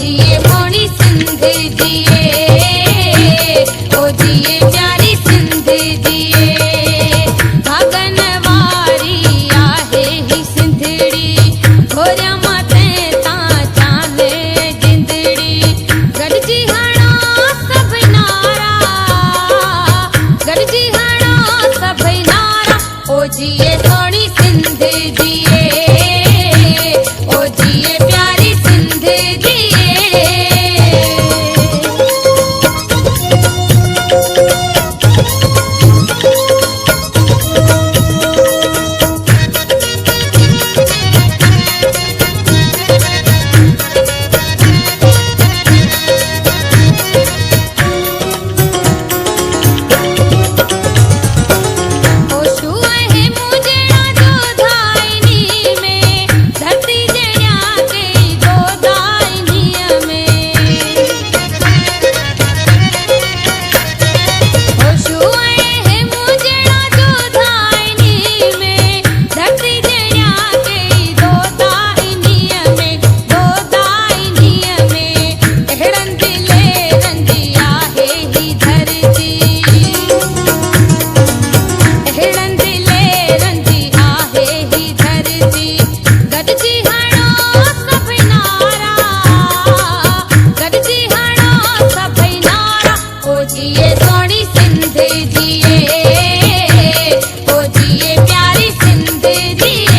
जिए मोड़ी सिंध जिए, ओ जिए प्यारी सिंध जिए। भागन वारी आहे ही सिंधड़ी, घोरिया माते ता चाले जिंदड़ी। गॾिजी हणो सभई नारा, गॾिजी हणो सभई नारा, ओ जिए सोणी सिंध जिए, ओ जिए प्यारी सिंध जिए। जिए सोणी सिंध जिए, ओ जिए प्यारी सिंध जिए।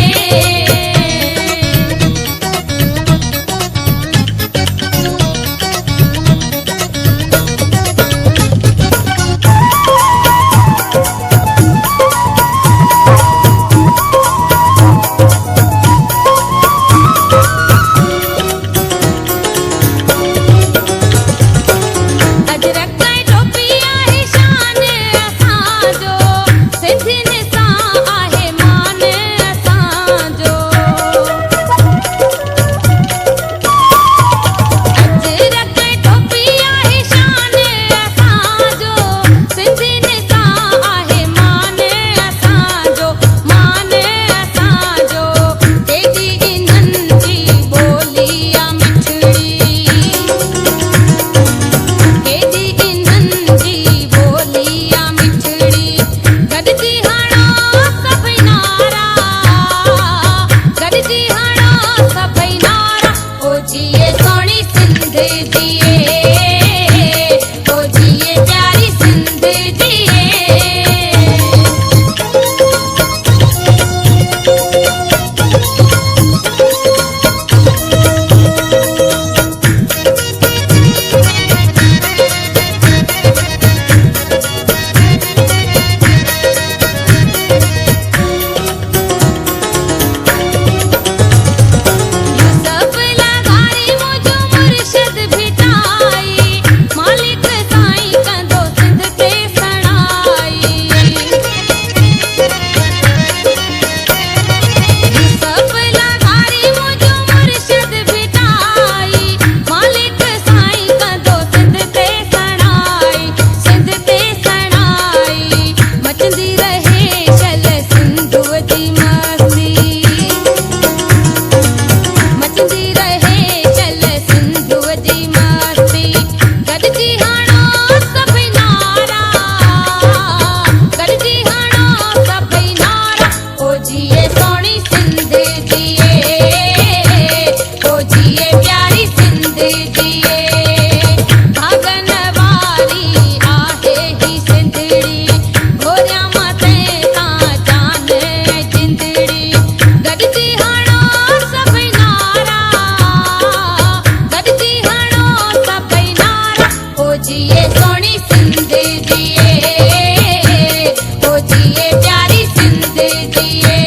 जिए सोणी सिंध जिए, ओ जिए प्यारी सिंध जिए। जिए सोणी सिंध जिए, ओ जिए प्यारी सिंध जिए। भागन वारी आहे ही सिंधड़ी, घोरिया माते ता चाले जिंदड़ी। गॾिजी हणो सभई नारा, गॾिजी हणो सभई नारा, ओ जिए सोणी सिंध जिए, ओ जिए प्यारी सिंध जिए।